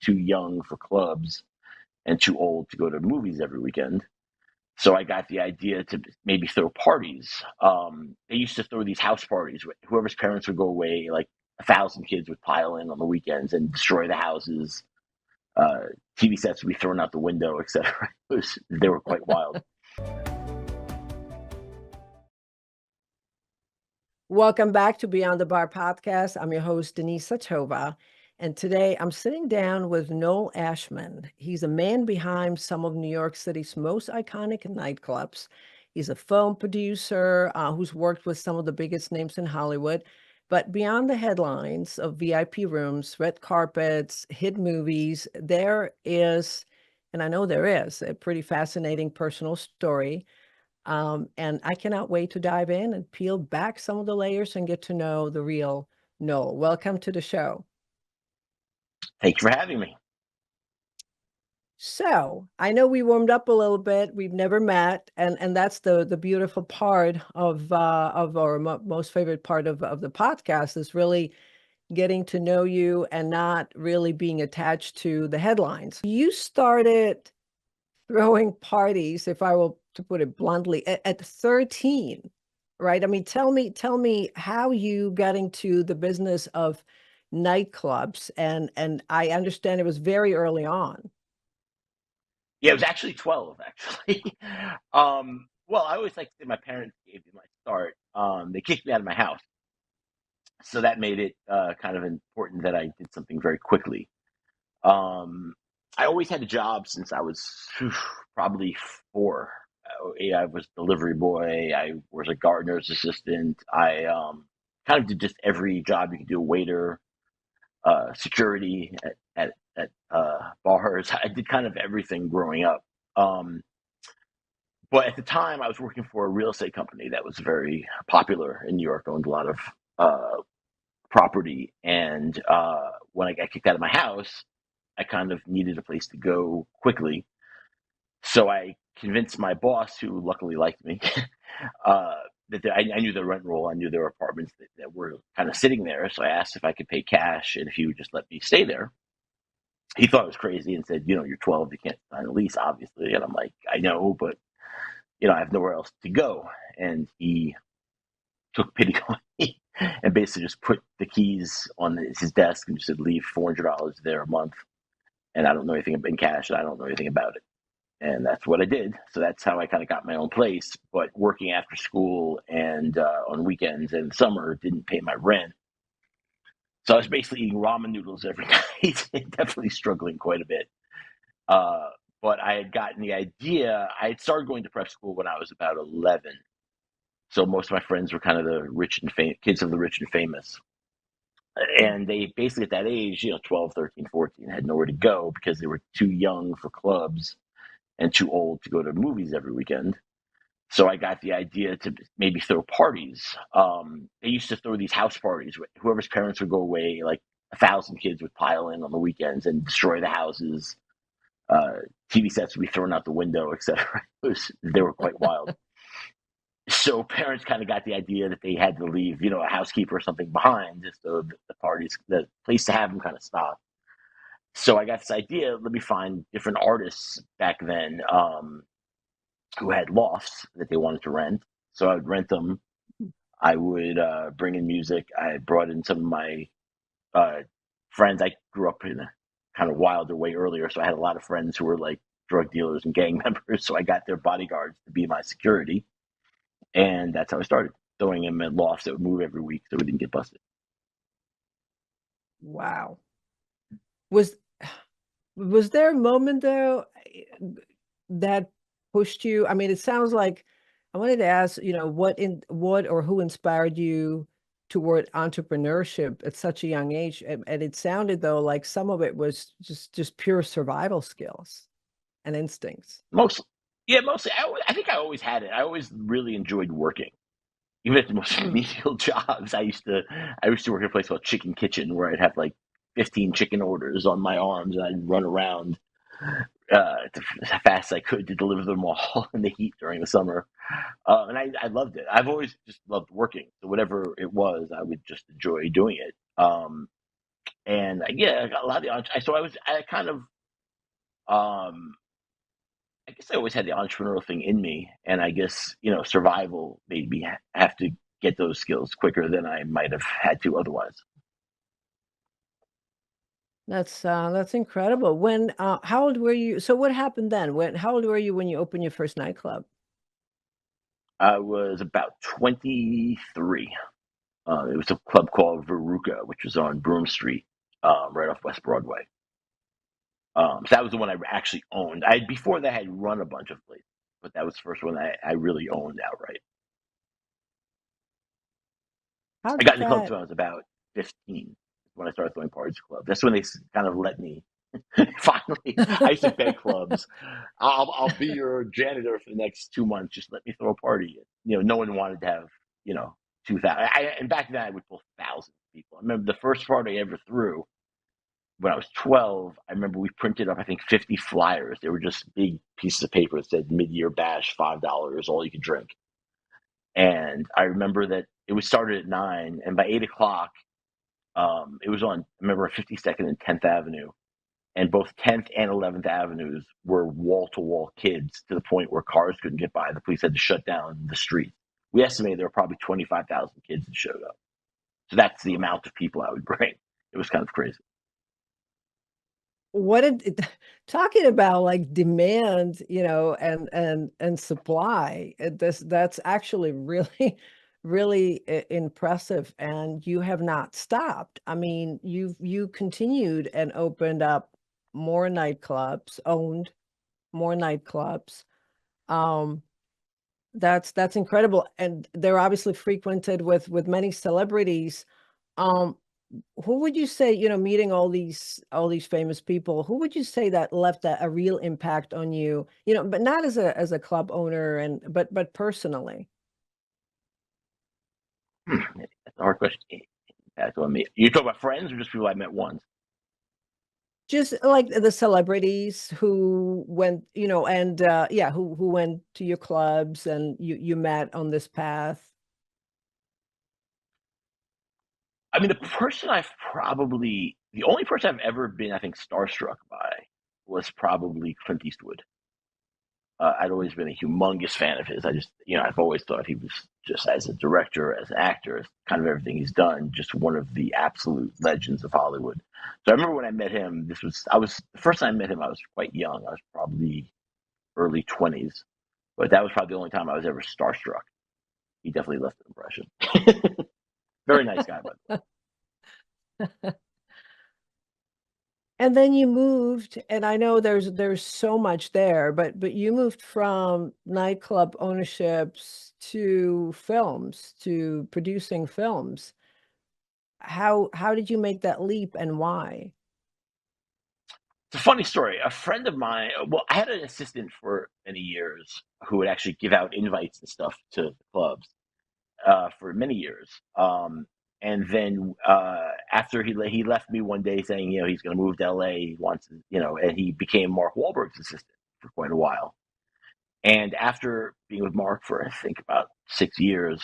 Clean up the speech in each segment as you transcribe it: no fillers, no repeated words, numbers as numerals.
too young for clubs and too old to go to movies every weekend. So I got the idea to maybe throw parties. They used to throw these house parties. Whoever's parents would go away, like 1,000 kids would pile in on the weekends and destroy the houses. Uh, TV sets would be thrown out the window, etc. They were quite wild. Welcome back to Beyond the Bar podcast. I'm your host, Denise Satova. And today I'm sitting down with Noel Ashman. He's a man behind some of New York City's most iconic nightclubs. He's a film producer who's worked with some of the biggest names in Hollywood. But beyond the headlines of VIP rooms, red carpets, hit movies, there is, and I know there is, a pretty fascinating personal story. And I cannot wait to dive in and peel back some of the layers and get to know the real Noel. Welcome to the show. Thank you for having me. So I know we warmed up a little bit. We've never met, and that's the beautiful part of our most favorite part of the podcast is really getting to know you and not really being attached to the headlines. You started throwing parties, if I will to put it bluntly, at 13, right? I mean, tell me how you got into the business of nightclubs, and I understand it was very early on. Yeah, it was actually 12, actually. Well, I always like to say my parents gave me my start. They kicked me out of my house. So that made it kind of important that I did something very quickly. Um, I always had a job since I was probably 4. Yeah, I was delivery boy. I was a gardener's assistant. I kind of did just every job you could do, waiter, security at bars. I did kind of everything growing up. Um, but at the time, I was working for a real estate company that was very popular in New York, owned a lot of property. And when I got kicked out of my house, I kind of needed a place to go quickly. So I convinced my boss, who luckily liked me, uh, I knew their rent roll. I knew there were apartments that were kind of sitting there. So I asked if I could pay cash and if he would just let me stay there. He thought I was crazy and said, you're 12, you can't sign a lease, obviously. And I'm like, I know, but I have nowhere else to go. And he took pity on me and basically just put the keys on his desk and just said, leave $400 there a month. And I don't know anything in cash. And I don't know anything about it. And that's what I did. So that's how I kind of got my own place. But working after school and on weekends and summer didn't pay my rent. So I was basically eating ramen noodles every night and definitely struggling quite a bit. Uh, but I had gotten the idea. I had started going to prep school when I was about 11. So most of my friends were kind of the rich and kids of the rich and famous. And they basically at that age, 12, 13, 14, had nowhere to go because they were too young for clubs and too old to go to movies every weekend. So I got the idea to maybe throw parties. They used to throw these house parties. Whoever's parents would go away, like 1,000 kids would pile in on the weekends and destroy the houses. TV sets would be thrown out the window, etc. They were quite wild. So parents kind of got the idea that they had to leave, a housekeeper or something behind, just so the place to have them kind of stopped. So I got this idea. Let me find different artists back then who had lofts that they wanted to rent. So I would rent them. I would bring in music. I brought in some of my uh, friends. I grew up in a kind of wilder way earlier, so I had a lot of friends who were like drug dealers and gang members. So I got their bodyguards to be my security. And that's how I started, throwing him at lofts that would move every week so we didn't get busted. Wow. Was there a moment though that pushed you? I mean, it sounds like I wanted to ask, what or who inspired you toward entrepreneurship at such a young age? And it sounded though like some of it was just pure survival skills and instincts. Mostly. Yeah, mostly. I think I always had it. I always really enjoyed working. Even at the most menial jobs, I used to work at a place called Chicken Kitchen where I'd have like 15 chicken orders on my arms and I'd run around as fast as I could to deliver them all in the heat during the summer. And I loved it. I've always just loved working. So whatever it was, I would just enjoy doing it. And yeah, I got a lot of so I kind of, um, I guess I always had the entrepreneurial thing in me, and I guess survival made me have to get those skills quicker than I might have had to otherwise. That's incredible. How old were you? So what happened then? How old were you when you opened your first nightclub? I was about 23. It was a club called Veruca, which was on Broome Street, right off West Broadway. So that was the one I actually owned. I before that I had run a bunch of places, but that was the first one I really owned outright. How I did got into clubs that? when I was about 15 when I started throwing parties at clubs. That's when they kind of let me. Finally, I used to beg clubs. I'll be your janitor for the next 2 months. Just let me throw a party. No one wanted to have 2,000. And back then I would pull thousands of people. I remember the first party I ever threw when I was 12. I remember we printed up I think 50 flyers. They were just big pieces of paper that said mid-year bash, $5, all you could drink. And I remember that it was started at 9, and by 8 o'clock, it was on. I remember 52nd and 10th Avenue, and both 10th and 11th Avenues were wall to wall kids to the point where cars couldn't get by. The police had to shut down the street. We estimated there were probably 25,000 kids that showed up. So that's the amount of people I would bring. It was kind of crazy. What did it, talking about like demand, and supply. That's actually really, really impressive, and you have not stopped. I mean, you continued and opened up more nightclubs, owned more nightclubs. Um, that's incredible, and they're obviously frequented with many celebrities. Um, who would you say, meeting all these famous people, who would you say that left a real impact on you, but not as a club owner but personally? That's a hard question. That's on me. You talk about friends or just people I met once? Just like the celebrities who went, and yeah, who went to your clubs and you met on this path. I mean, the only person I've ever been, I think, starstruck by was probably Clint Eastwood. I'd always been a humongous fan of his. I've always thought he was just as a director, as an actor, as kind of everything he's done, just one of the absolute legends of Hollywood. So I remember when I met him. The first time I met him. I was quite young. I was probably early 20s, but that was probably the only time I was ever starstruck. He definitely left an impression. Very nice guy, by the And then you moved, and I know there's so much there, but you moved from nightclub ownerships to films, to producing films. How did you make that leap and why? It's a funny story. A friend of mine, well, I had an assistant for many years who would actually give out invites and stuff to the clubs for many years. And then after he left me one day saying, he's going to move to LA. He wants to, and he became Mark Wahlberg's assistant for quite a while. And after being with Mark for I think about 6 years,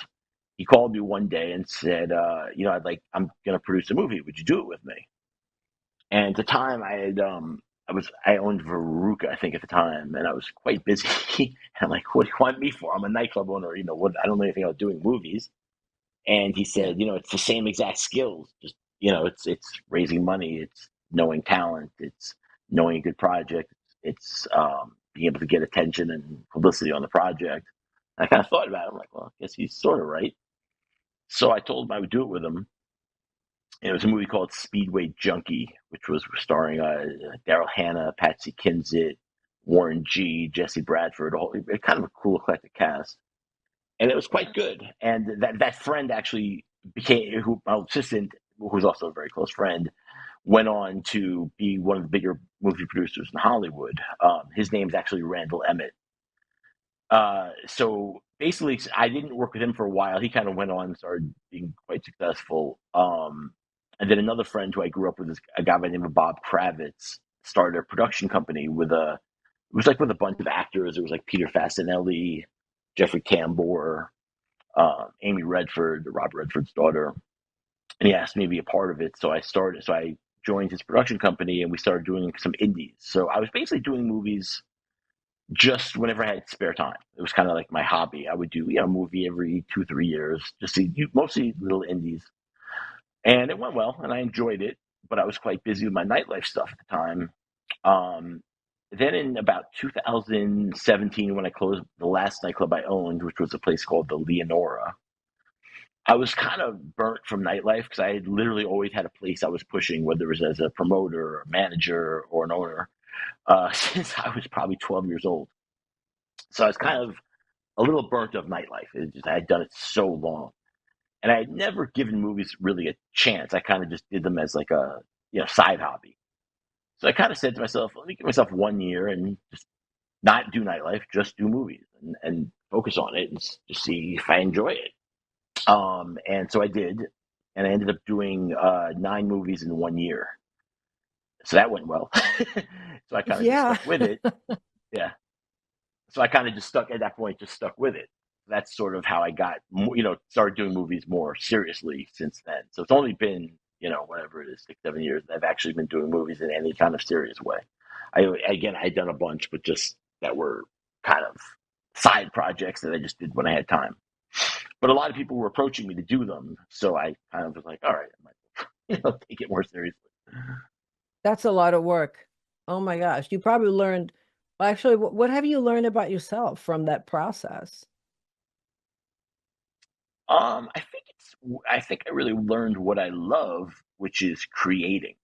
he called me one day and said, I'm going to produce a movie. Would you do it with me? And at the time, I owned Veruca, I think at the time, and I was quite busy. And I'm like, what do you want me for? I'm a nightclub owner. What? I don't know anything about doing movies. And he Yeah. said, it's the same exact skills. Just it's raising money, it's knowing talent, it's knowing a good project, it's being able to get attention and publicity on the project. And I kind of thought about it. I'm like, well, I guess he's sort of right. So I told him I would do it with him. And it was a movie called Speedway Junkie, which was starring Daryl Hannah, Patsy Kensit, Warren G, Jesse Bradford, kind of a cool eclectic cast. And it was quite good. And that friend actually my assistant, who was also a very close friend, went on to be one of the bigger movie producers in Hollywood. His name's actually Randall Emmett. So basically, I didn't work with him for a while. He kind of went on and started being quite successful. And then another friend who I grew up with, is a guy by the name of Bob Kravitz, started a production company it was like with a bunch of actors. It was like Peter Fasinelli, Jeffrey Tambor, Amy Redford, Rob Redford's daughter. and he asked me to be a part of it. So I joined his production company, and we started doing some indies. So I was basically doing movies just whenever I had spare time. It was kind of like my hobby. I would do a movie every 2 3 years, just see mostly little indies, and it went well, and I enjoyed it. But I was quite busy with my nightlife stuff at the time. Um, then in about 2017, when I closed the last nightclub I owned, which was a place called the Leonora, I was kind of burnt from nightlife because I had literally always had a place I was pushing, whether it was as a promoter, or manager, or an owner, since I was probably 12 years old. So I was kind of a little burnt of nightlife. It just I had done it so long, and I had never given movies really a chance. I kind of just did them as like a side hobby. So I kind of said to myself, let me give myself 1 year and just not do nightlife, just do movies and focus on it and just see if I enjoy it. And so I did, and I ended up doing 9 movies in 1 year. So that went well. So I kind of just Yeah. stuck with it. Yeah. So I kind of just stuck at that point, just stuck with it. That's sort of how I got, started doing movies more seriously since then. So it's only been, whatever it is, 6 7 years that I've actually been doing movies in any kind of serious way. Again, I'd done a bunch, but just that were kind of side projects that I just did when I had time. But a lot of people were approaching me to do them, so I kind of was like, all right, I might, take it more seriously. That's a lot of work. Oh my gosh. You probably learned, well, actually, what have you learned about yourself from that process? I think I really learned what I love, which is creating.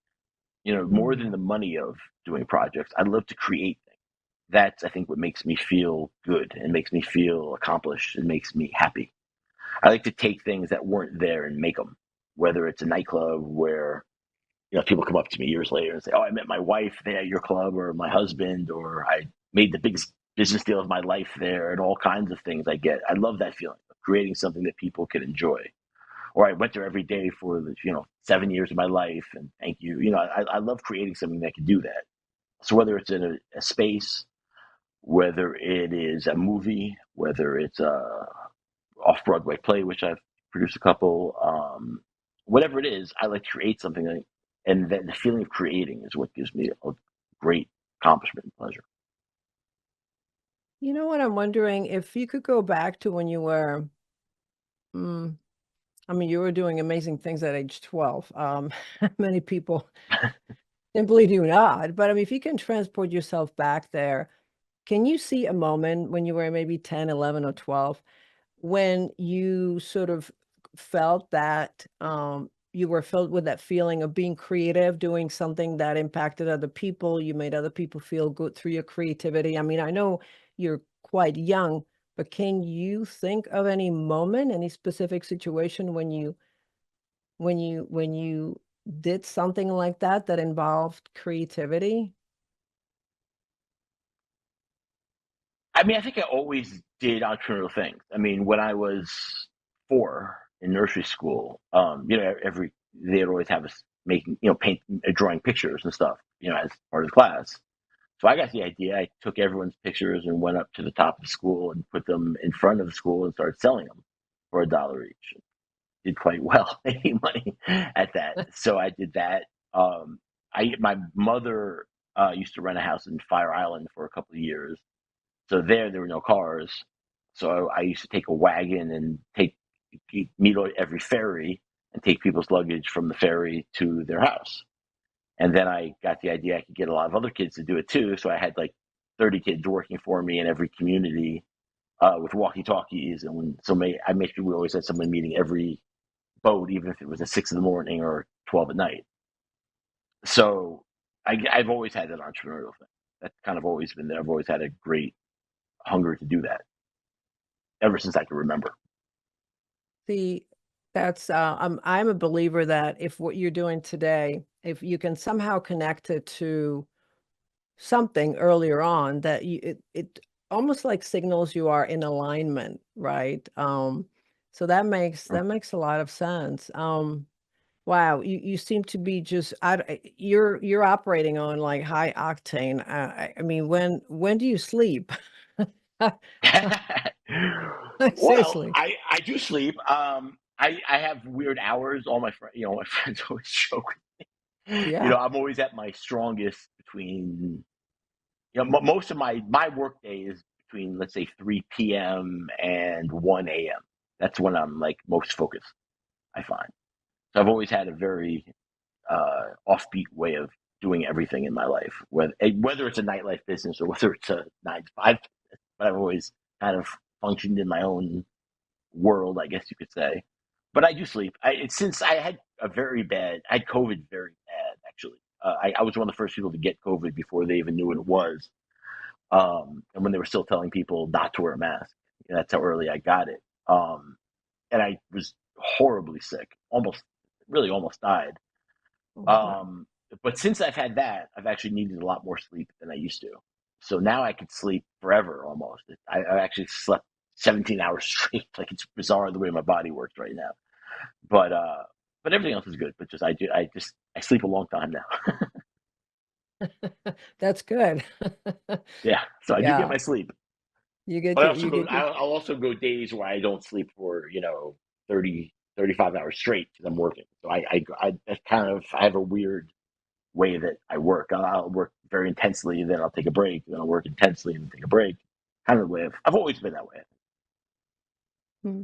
More than Mm. the money of doing projects, I love to create things. That's, I think, what makes me feel good and makes me feel accomplished and makes me happy. I like to take things that weren't there and make them. Whether it's a nightclub where people come up to me years later and say, "Oh, I met my wife there at your club," or my husband, or I made the biggest business deal of my life there, and all kinds of things I get. I love that feeling of creating something that people can enjoy. Or I went there every day for the 7 years of my life, and thank you. I love creating something that can do that. So whether it's in a space, whether it is a movie, whether it's a off Broadway play, which I've produced a couple, whatever it is, I like to create something, and then the feeling of creating is what gives me a great accomplishment and pleasure. You know what? I'm wondering if you could go back to when you were, mm, I mean, you were doing amazing things at age 12. Many people simply do not. But I mean, if you can transport yourself back there, can you see a moment when you were maybe 10, 11, or 12 when you sort of felt that you were filled with that feeling of being creative, doing something that impacted other people, you made other people feel good through your creativity? I mean, I know you're quite young, but can you think of any moment, any specific situation when you did something like that that involved creativity? I mean, I think I always did entrepreneurial things. I mean, when I was 4 in nursery school, every they'd always have us making, paint, drawing pictures and stuff, as part of the class. So I got the idea. I took everyone's pictures and went up to the top of the school and put them in front of the school and started selling them for $1 each. Did quite well, making money at that. So I did that. My mother used to rent a house in Fire Island for a couple of years. So there were no cars. So I used to take a wagon and meet at every ferry and take people's luggage from the ferry to their house. And then I got the idea I could get a lot of other kids to do it too. So I had like 30 kids working for me in every community, with walkie talkies. And I made sure we always had someone meeting every boat, even if it was at 6 in the morning or 12 at night. So I've always had that entrepreneurial thing. That's kind of always been there. I've always had a great hunger to do that ever since I can remember. See, that's, I'm a believer that if what you're doing today, if you can somehow connect it to something earlier on that it almost like signals you are in alignment, right? So that makes a lot of sense. Wow, you seem to be just you're operating on like high octane. I mean, when do you sleep? Well, Seriously. I do sleep. I have weird hours. All my friends, my friends always joke. Yeah. I'm always at my strongest between, most of my work day is between, let's say, 3 p.m. and 1 a.m. That's when I'm like most focused, I find. So I've always had a very offbeat way of doing everything in my life, whether it's a nightlife business or whether it's a 9 to 5 business. But I've always kind of functioned in my own world, I guess you could say. But I do sleep. Since I had COVID very bad, actually. I was one of the first people to get COVID before they even knew what it was. And when they were still telling people not to wear a mask, that's how early I got it. And I was horribly sick, really almost died. Oh, wow. Um, but since I've had that, I've actually needed a lot more sleep than I used to. So now I could sleep forever almost. I actually slept 17 hours straight. Like, it's bizarre the way my body works right now. But but everything else is good. But I sleep a long time now. That's good. Yeah, so I do get Yeah. my sleep. You get But I your also you go. get your I'll also go days where I don't sleep for 30, 35 hours straight because I'm working. So I kind of I have a weird way that I work. I'll work very intensely, then I'll take a break, then I'll work intensely and then take a break. Kind of the way I've always been that way. Hmm.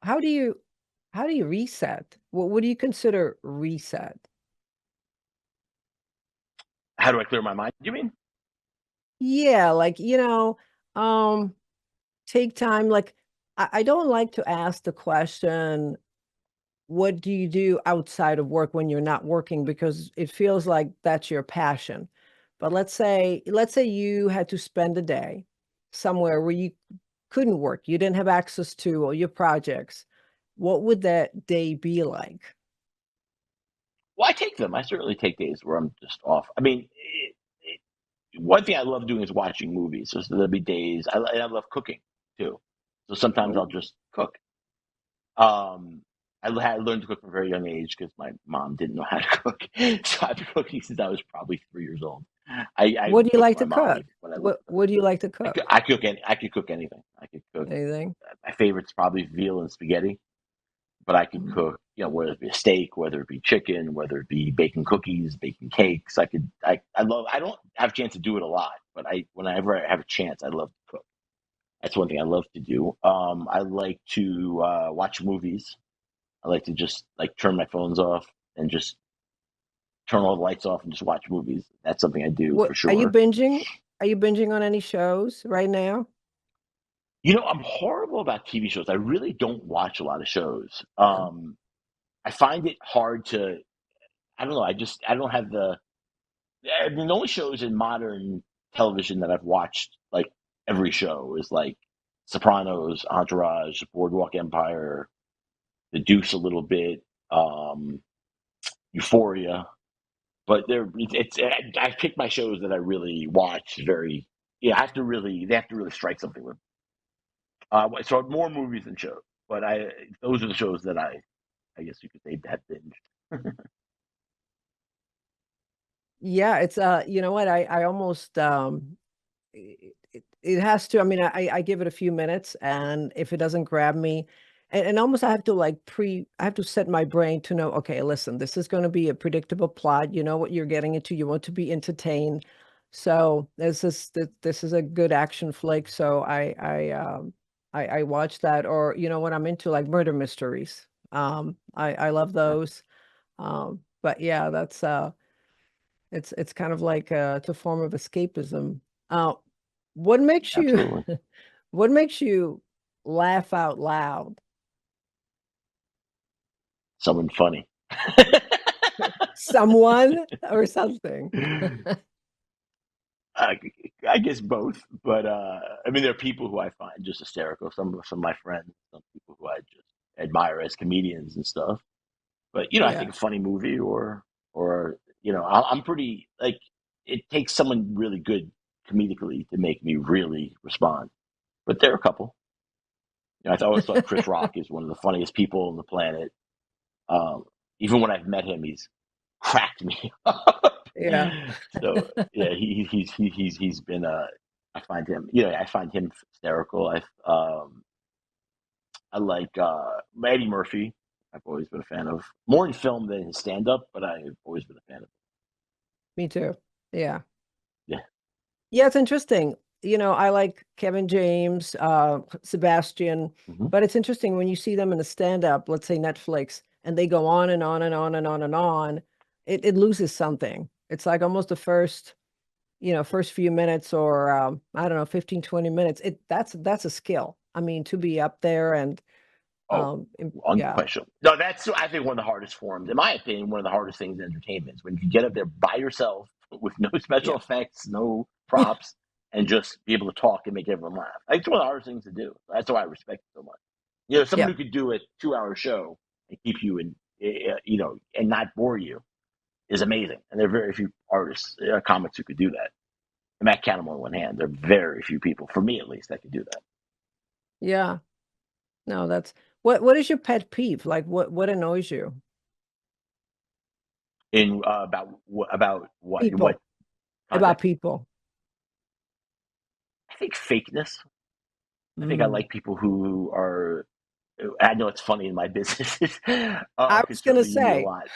How do you how do you reset? What do you consider reset? How do I clear my mind? You mean? Yeah, like, take time. Like, I don't like to ask the question, what do you do outside of work when you're not working? Because it feels like that's your passion. But let's say you had to spend a day somewhere where you couldn't work, you didn't have access to all your projects. What would that day be like? Well, I take them. I certainly take days where I'm just off. I mean, one thing I love doing is watching movies. So there'll be days. I love cooking too. So sometimes I'll Oh, just cook. Um, I learned to cook from a very young age because my mom didn't know how to cook. So I've been cooking since I was probably 3 years old. I what do you cooked like for my to mom cook? even when I lived with her. What do you like to cook? I could cook anything. I could cook. Anything? My favorite's probably veal and spaghetti, but I could Mhm. cook, whether it be a steak, whether it be chicken, whether it be baking cookies, baking cakes. I don't have a chance to do it a lot, but whenever I have a chance, I love to cook. That's one thing I love to do. I like to watch movies. I like to just like turn my phones off and just turn all the lights off and just watch movies. That's something I do What for sure. are you binging on any shows right now? I'm horrible about TV shows. I really don't watch a lot of shows. Yeah. I find it hard to. I don't know. I don't have the. I mean, the only shows in modern television that I've watched, like every show, is like Sopranos, Entourage, Boardwalk Empire, The Deuce a little bit, um, Euphoria. But I've picked my shows that I really watch very. Yeah, they have to really strike something with. So more movies than shows, but those are the shows that I guess you could say have binged. Yeah, it's you know what? I almost it has to. I mean, I give it a few minutes, and if it doesn't grab me, and almost I have to I have to set my brain to know, okay, listen, this is going to be a predictable plot. You know what you're getting into. You want to be entertained. So this is a good action flick. So I watch that, or when I'm into like murder mysteries. I love those. But yeah, that's it's kind of like it's a form of escapism. Uh, what makes you Absolutely, what makes you laugh out loud? someone funny. Someone or something? I, I guess both, but I mean, there are people who I find just hysterical. Some of my friends, some people who I just admire as comedians and stuff. But I Yeah. think a funny movie or I'm pretty like it takes someone really good comedically to make me really respond. But there are a couple. I always thought Chris Rock is one of the funniest people on the planet. Um, Even when I've met him, he's cracked me up. Yeah. So yeah, he's been I find him hysterical. I like Eddie Murphy. I've always been a fan of more in film than in stand up, but I've always been a fan of. Me too. Yeah. Yeah. Yeah, it's interesting. I like Kevin James, Sebastian, Hmm. but it's interesting when you see them in the stand-up, let's say Netflix, and they go on and on and on and on and on, it loses something. It's like almost the first few minutes or I don't know, 15, 20 minutes. That's a skill. I mean, to be up there and Oh, yeah, unquestionable. No, that's I think one of the hardest forms, in my opinion, one of the hardest things in entertainment is when you get up there by yourself with no special yeah. effects, no props, and just be able to talk and make everyone laugh. Like, it's one of the hardest things to do. That's why I respect it so much. Someone Yeah. who could do a 2 hour show and keep you in, and not bore you is amazing. And there are very few artists, comics who could do that. And I count them on one hand. There are very few people, for me at least, that could do that. Yeah. No, that's what is your pet peeve? Like what annoys you? In about what in what People, about context? people. I think fakeness. I think I Mm. like people who are. I know it's funny in my business, I because was gonna certainly you meet a say, lot.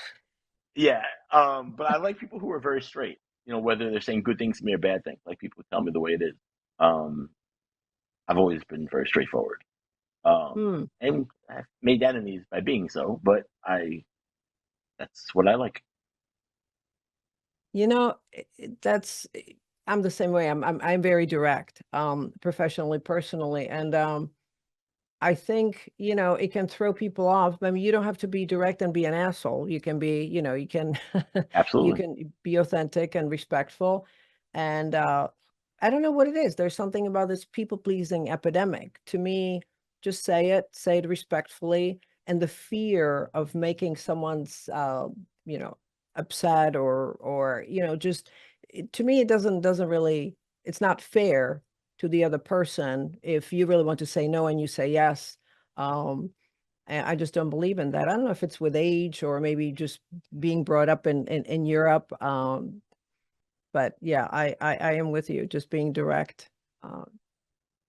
Yeah, but I like people who are very straight. Whether they're saying good things to me or bad things, like people who tell me the way it is. Um, I've always been very straightforward, hmm. and I've made enemies by being so. But that's what I like. That's I'm the same way. I'm very direct, professionally, personally, and I think, it can throw people off. I mean, you don't have to be direct and be an asshole. You can be, you can you Absolutely. can be authentic and respectful. And I don't know what it is. There's something about this people-pleasing epidemic. To me, just say it respectfully, and the fear of making someone's you know, upset or just to me it doesn't really it's not fair to the other person if you really want to say no and you say yes. And I just don't believe in that. I don't know if it's with age or maybe just being brought up in Europe. But yeah, I am with you, just being direct, uh,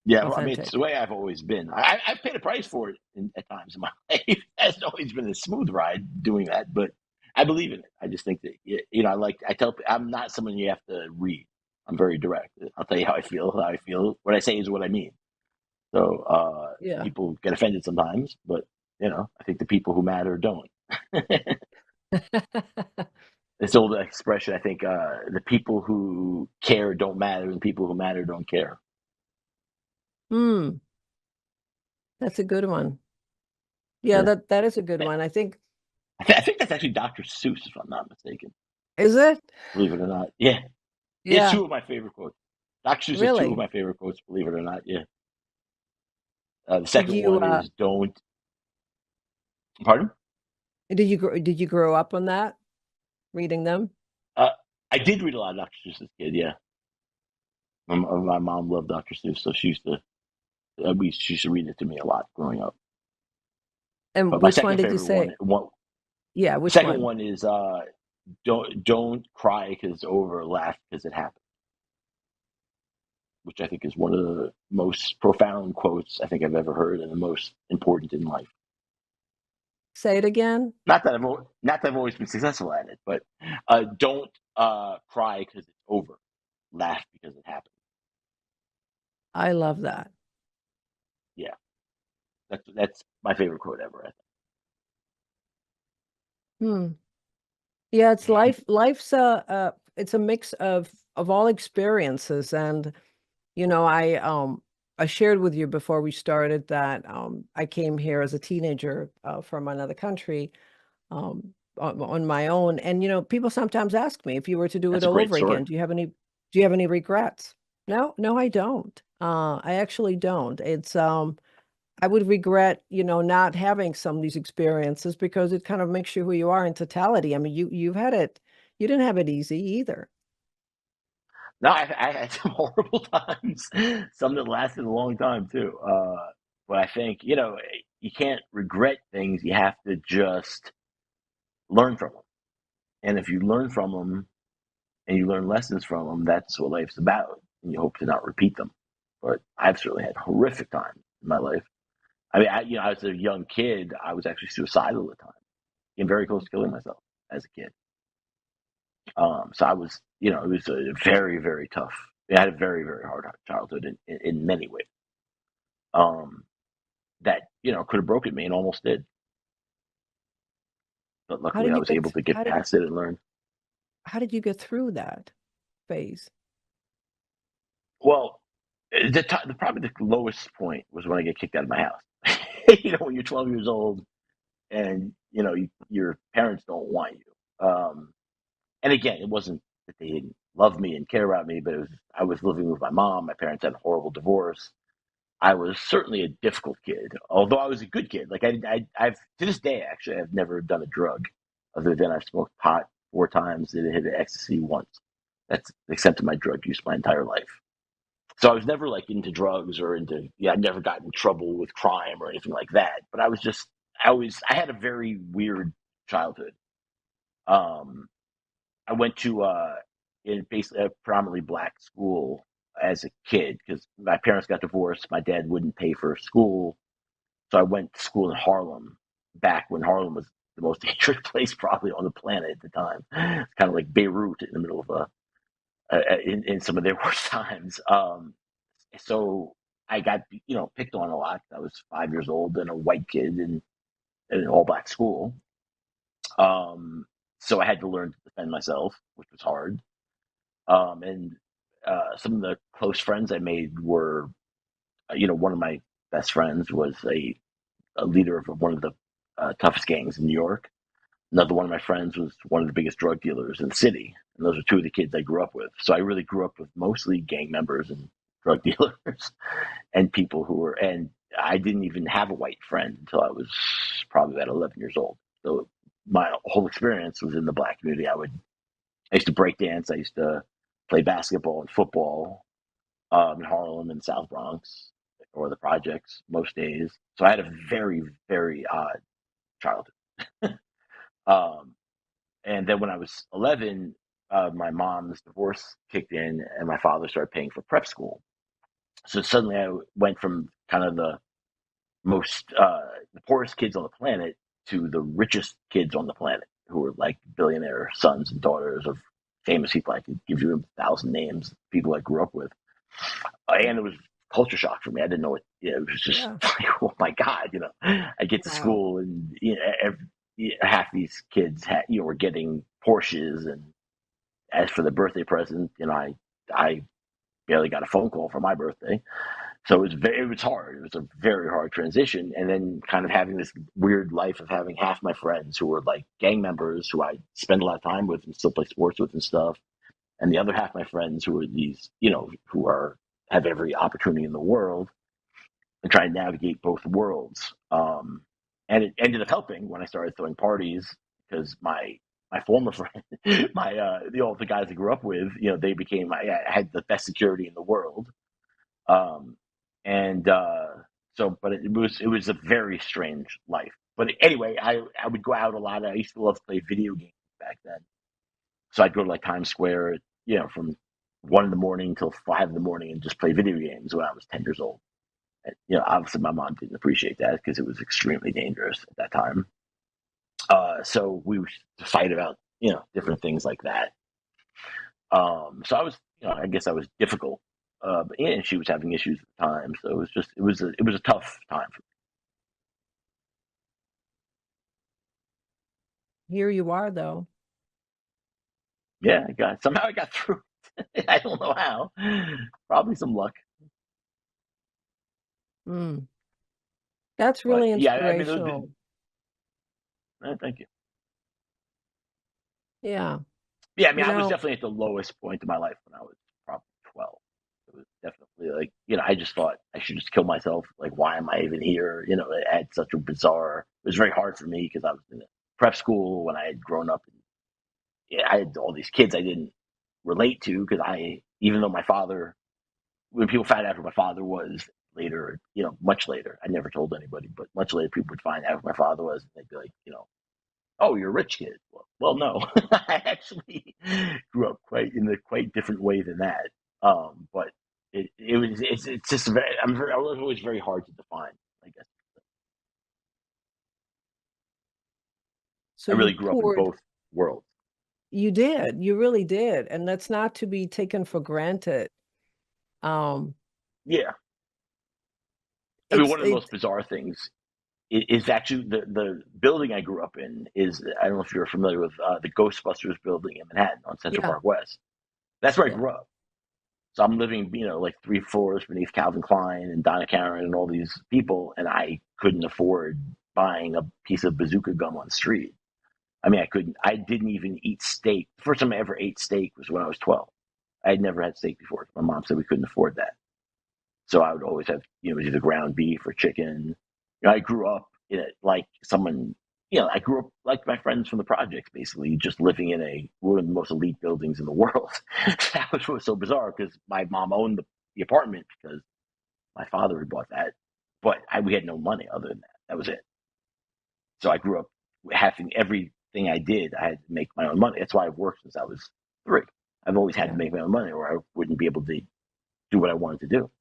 Yeah, well, I mean, it's the authentic. way I've always been. I've paid a price for it at times in my life. It hasn't always been a smooth ride doing that, but I believe in it. I just think that, I tell, I'm not someone you have to read. I'm very direct. I'll tell you how I feel. How I feel. What I say is what I mean. So Yeah. people get offended sometimes, but I think the people who matter don't. This old expression. I think the people who care don't matter, and the people who matter don't care. Hmm. That's a good one. Yeah, Yeah. that is a good one. I think, I think that's actually Dr. Seuss, if I'm not mistaken. is it? Believe it or not. Yeah. It's Yeah, two of my favorite quotes. Dr. Seuss has two of really. my favorite quotes, believe it or not. Yeah. The Did second you one is don't, pardon? did you grow up on that, reading them? Uh, I did read a lot of Dr. Seuss as a kid, yeah. My mom loved Dr. Seuss, so she used to read it to me a lot growing up. And But my which one second did you favorite say? the Yeah, which second one? one is don't cry because it's over, laugh because it happened, which I think is one of the most profound quotes I think I've ever heard and the most important in life. Say it again. Not that I've always been successful at it, but don't cry because it's over. Laugh because it happened. I love that. Yeah, that's my favorite quote ever. I Hmm. Yeah, it's think. life's it's a mix of all experiences. And I shared with you before we started that I came here as a teenager from another country on my own. And people sometimes ask me, if you were to do it That's a all great over story. again, do you have any regrets? No, no, I don't. I actually don't. It's I would regret, not having some of these experiences because it kind of makes you who you are in totality. I mean, you've had it, you didn't have it easy either. No, I had some horrible times, some that lasted a long time too. But I think you can't regret things. You have to just learn from them. And if you learn from them and you learn lessons from them, that's what life's about. And you hope to not repeat them. But I've certainly had horrific times in my life. I mean, as a young kid, I was actually suicidal at the time, and very close to killing myself as a kid. So I was, it was a very, very tough. I had a very, very hard childhood in many ways. Um, that could have broken me and almost did, but How luckily did I you was get able to get past it and learn. how did you get through that phase? Well, probably the lowest point was when I get kicked out of my house. When you're 12 years old and your parents don't want you. And again, it wasn't that they didn't love me and care about me, but I was living with my mom. My parents had a horrible divorce. I was certainly a difficult kid, although I was a good kid. Like I've to this day, actually, I've never done a drug, other than I've smoked pot 4 times and hit ecstasy once. That's the extent of my drug use my entire life. So I was never like into drugs or I never got in trouble with crime or anything like that. But I had a very weird childhood. Um, I went to in basically a predominantly black school as a kid because my parents got divorced. My dad wouldn't pay for school, so I went to school in Harlem back when Harlem was the most dangerous place probably on the planet at the time. It's kind of like Beirut in the middle of in some of their worst times. So I got picked on a lot. I was 5 years old and a white kid in an all black school. Um, so I had to learn to defend myself, which was hard. And some of the close friends I made were, one of my best friends was a leader of one of the toughest gangs in New York. Another one of my friends was one of the biggest drug dealers in the city. And those are two of the kids I grew up with. So I really grew up with mostly gang members and drug dealers and people and I didn't even have a white friend until I was probably about 11 years old. So my whole experience was in the black community. I used to break dance. I used to play basketball and football in Harlem and South Bronx or the projects most days. So I had a very, very odd childhood. Um, and then when I was 11, my mom's divorce kicked in and my father started paying for prep school. So suddenly I went from kind of the poorest kids on the planet to the richest kids on the planet who were like billionaire sons and daughters of famous people. I could give you 1,000 names, people I grew up with. And it was culture shock for me. I didn't know it. It was just Yeah. like, oh my God, I get to Wow. school and half these kids were getting Porsches. And as for the birthday present, I barely got a phone call for my birthday. So it was hard. It was a very hard transition, and then kind of having this weird life of having half my friends who were like gang members who I spend a lot of time with and still play sports with and stuff, and the other half my friends who are these, who are have every opportunity in the world and trying to navigate both worlds. And it ended up helping when I started throwing parties because my former friend, the guys I grew up with, they became I had the best security in the world. um, and but it was a very strange life. But anyway, I would go out a lot. I used to love to play video games back then. So I'd go to like Times Square, from 1 in the morning till 5 in the morning and just play video games when I was 10 years old. And, obviously my mom didn't appreciate that because it was extremely dangerous at that time. So we would fight about different things like that. So I was, I guess I was difficult, and she was having issues at the time. So it was a tough time for Here you are though. me. Yeah, somehow I got through. I don't know how. Probably some luck, Mm. That's but really yeah, I mean, inspirational. thank you. Yeah. Yeah, I mean, You I was know, definitely at the lowest point in my life when I was probably 12. It was definitely like, I just thought I should just kill myself. Like, why am I even here? It had such a bizarre. It was very hard for me because I was in a prep school when I had grown up. Yeah, I had all these kids I didn't relate to because even though my father, when people found out who my father was later, much later, I never told anybody, but much later people would find out who my father was and they'd be like, oh, you're a rich kid. Well, no, I actually grew up quite in a quite different way than that. But it's just I was always very hard to define, I guess. So I you really grew up in poured, both worlds. you did, you really did. And that's not to be taken for granted. Um, Yeah. I mean, it's one of the it most bizarre things is actually the building I grew up in is, I don't know if you're familiar with the Ghostbusters building in Manhattan on Central yeah, Park West. That's where I yeah. grew up. So I'm living, like 3 floors beneath Calvin Klein and Donna Karan and all these people, and I couldn't afford buying a piece of bazooka gum on the street. I mean, I couldn't. I didn't even eat steak. The first time I ever ate steak was when I was 12. I had never had steak before. My mom said we couldn't afford that. So I would always have, either ground beef or chicken. I grew up in it like someone, I grew up like my friends from the projects, basically, just living in one of the most elite buildings in the world. That was what was so bizarre because my mom owned the apartment because my father had bought that, but we had no money other than that. That was it. So I grew up having everything I did, I had to make my own money. That's why I've worked since I was 3. I've always had to Yeah. make my own money or I wouldn't be able to do what I wanted to do.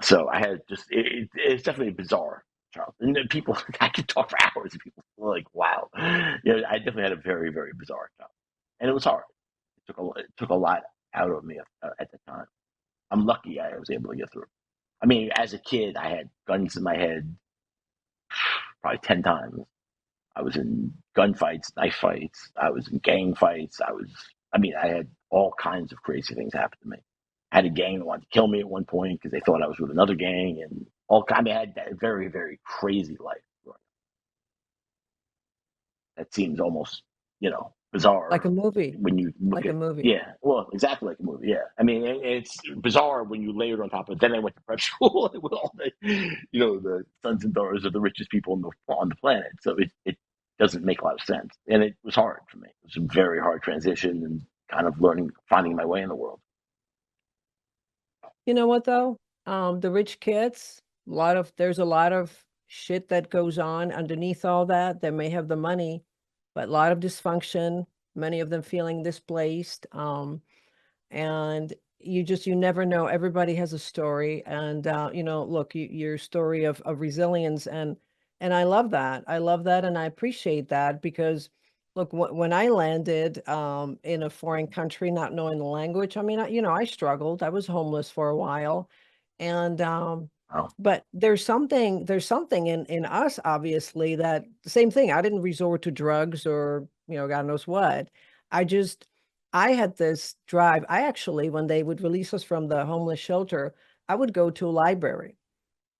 So I had it's definitely bizarre, Charles. And then people, I could talk for hours and people were like, wow. I definitely had a very, very bizarre job. And it was hard. It took a lot out of me at the time. I'm lucky I was able to get through. I mean, as a kid, I had guns in my head probably 10 times. I was in gunfights, knife fights. I was in gang fights. I had all kinds of crazy things happen to me. I had a gang that wanted to kill me at one point because they thought I was with another gang and I had that very, very crazy life. That seems almost, Like bizarre a movie, when you look like a at, movie. yeah, well, exactly like a movie. Yeah. I mean, it's bizarre when you layer it on top of it. Then I went to prep school with all the sons and daughters of the richest people on the planet. So it doesn't make a lot of sense. And it was hard for me. It was a very hard transition and kind of finding my way in the world. You know what though? The rich kids, there's a lot of shit that goes on underneath all that. They may have the money, but a lot of dysfunction, many of them feeling displaced. And you never know. Everybody has a story. And look, your story of resilience and I love that. I love that and I appreciate that because look, when I landed in a foreign country, not knowing the language, I mean, I struggled. I was homeless for a while. And Wow. but there's something in us, obviously, that the same thing. I didn't resort to drugs or, God knows what. I just I had this drive. I actually, when they would release us from the homeless shelter, I would go to a library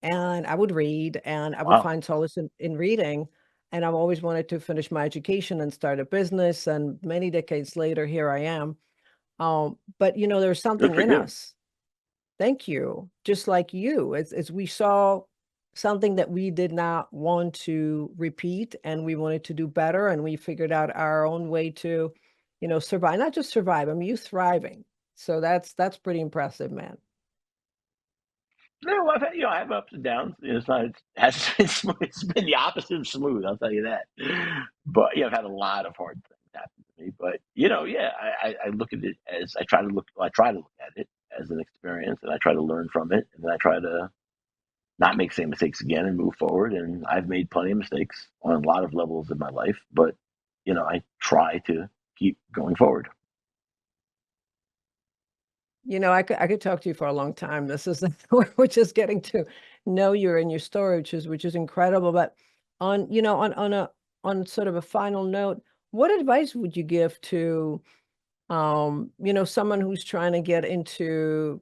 and I would read and I would Wow. find solace in reading. And I've always wanted to finish my education and start a business. And many decades later, here I am. But there's Good something for in you. us. Thank you. Just like you, as we saw something that we did not want to repeat and we wanted to do better and we figured out our own way to, survive, not just survive. I mean, you thriving. So that's pretty impressive, man. No, I have ups and downs. It's not, it hasn't been smooth. It's been the opposite of smooth. I'll tell you that. But I've had a lot of hard things happen to me. But yeah, I look at it as I try to look at it as an experience, and I try to learn from it, and then I try to not make the same mistakes again and move forward. And I've made plenty of mistakes on a lot of levels in my life, but I try to keep going forward. I could talk to you for a long time. This is we're just getting to know you and your story, which is incredible. But on sort of a final note, what advice would you give to someone who's trying to get into,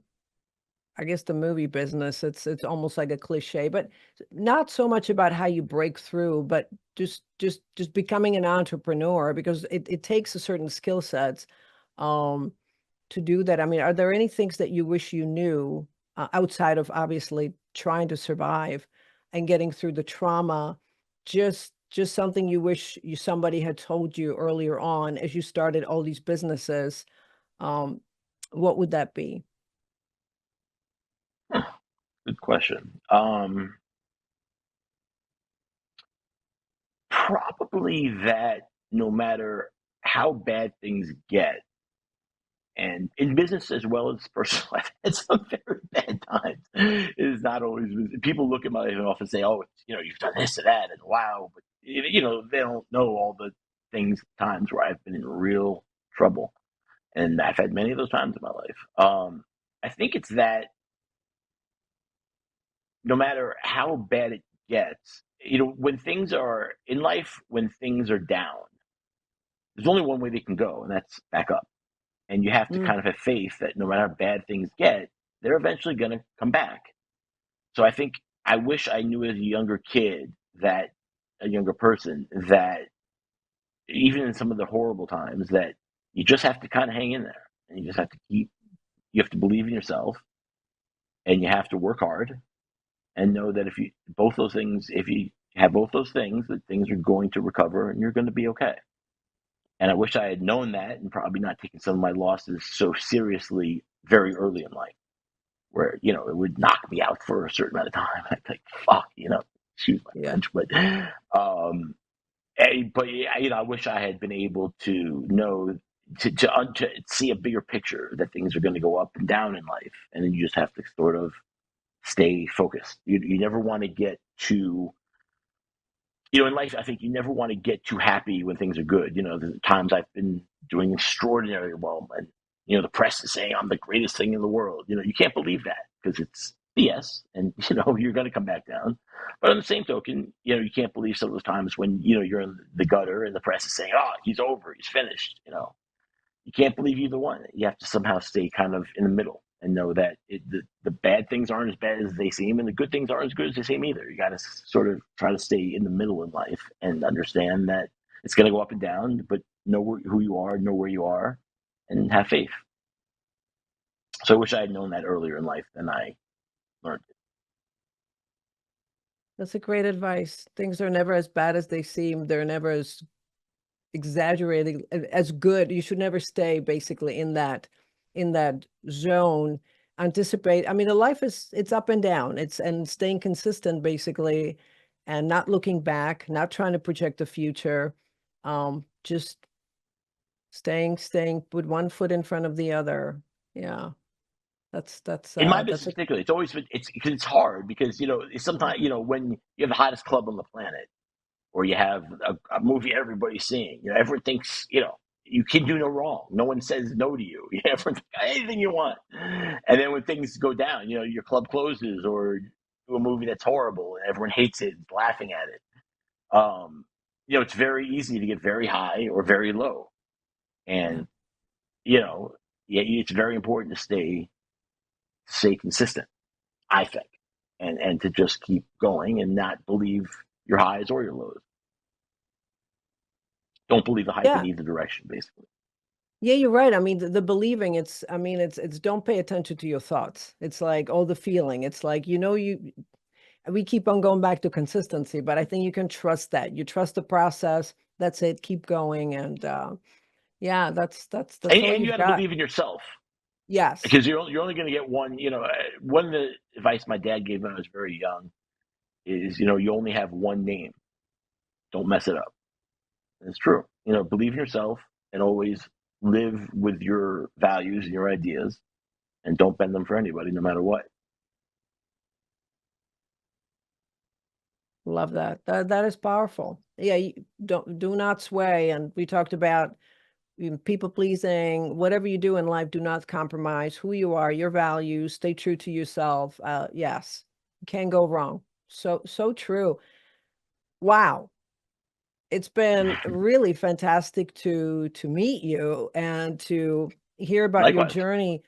I guess, the movie business? It's almost like a cliche, but not so much about how you break through, but just becoming an entrepreneur because it takes a certain skill sets to do that. I mean, are there any things that you wish you knew outside of obviously trying to survive and getting through the trauma? Just something you wish somebody had told you earlier on as you started all these businesses. Um, what would that be? Good question. Probably that no matter how bad things get, and in business as well as personal life, at some very bad times. It is not always people look at my life and often say, "Oh, you've done this and that, and wow." they don't know all the times where I've been in real trouble, and I've had many of those times in my life. I think it's that no matter how bad it gets, when things are in life, when things are down, there's only one way they can go, and that's back up. And you have to Mm, kind of have faith that no matter how bad things get, they're eventually going to come back. So I think I wish I knew as a younger kid that a younger person that even in some of the horrible times that you just have to kind of hang in there and you just have to you have to believe in yourself and you have to work hard and know that if you have both those things, that things are going to recover and you're going to be okay. And I wish I had known that and probably not taken some of my losses so seriously very early in life, where, it would knock me out for a certain amount of time. I'd be like, fuck, excuse my yeah. French, um, but yeah, I wish I had been able to know to see a bigger picture that things are going to go up and down in life, and then you just have to sort of stay focused. You never want to get too in life, I think you never want to get too happy when things are good. There's times I've been doing extraordinarily well, and the press is saying I'm the greatest thing in the world. You can't believe that because it's BS, and you're going to come back down. But on the same token, you can't believe some of those times when you're in the gutter and the press is saying, "Oh, he's over, he's finished." You can't believe either one. You have to somehow stay kind of in the middle and know that the bad things aren't as bad as they seem, and the good things aren't as good as they seem either. You got to sort of try to stay in the middle in life and understand that it's going to go up and down, but know who you are, know where you are, and have faith. So I wish I had known that earlier in life than I learned. That's a great advice. Things are never as bad as they seem. They're never as exaggerated as good. You should never stay basically in that zone. Anticipate. I mean, the life it's up and down. And staying consistent basically, and not looking back, not trying to project the future. Just staying with one foot in front of the other. Yeah. In my That's business, a particularly, it's always been it's hard because sometimes when you have the hottest club on the planet, or you have a movie everybody's seeing. Everyone thinks, you can do no wrong. No one says no to you. Everyone anything you want. And then when things go down, your club closes or do a movie that's horrible and everyone hates it, laughing at it. It's very easy to get very high or very low. yeah. And, yeah, it's very important to stay consistent, I think. And to just keep going and not believe your highs or your lows. Don't believe the hype in Yeah. either direction, basically. Yeah, you're right. I mean, the believing, I mean, it's don't pay attention to your thoughts. It's like, oh, the feeling. It's like, we keep on going back to consistency, but I think you can trust that. You trust the process. That's it. Keep going. And yeah, that's all And you you've got to got. believe in yourself Yes. because you're only going to get one. One of the advice my dad gave when I was very young is, you only have one name. Don't mess it up. And it's true. Believe in yourself and always live with your values and your ideas, and don't bend them for anybody, no matter what. Love that. That is powerful. Yeah, you do not sway. And we talked about people pleasing, whatever you do in life, do not compromise who you are, your values, stay true to yourself. Yes, you can't go wrong. So true. Wow. It's been really fantastic to meet you and to hear about your Likewise. journey.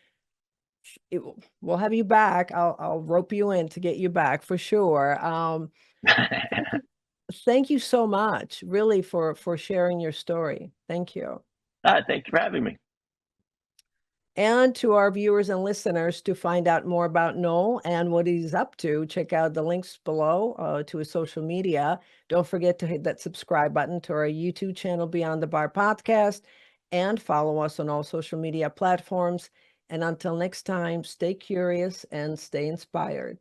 We'll have you back. I'll rope you in to get you back for sure. Thank you, thank you so much, really, for sharing your story. Thank you. Thank you for having me. And to our viewers and listeners, to find out more about Noel and what he's up to, check out the links below to his social media. Don't forget to hit that subscribe button to our YouTube channel, Beyond the Bar Podcast, and follow us on all social media platforms. And until next time, stay curious and stay inspired.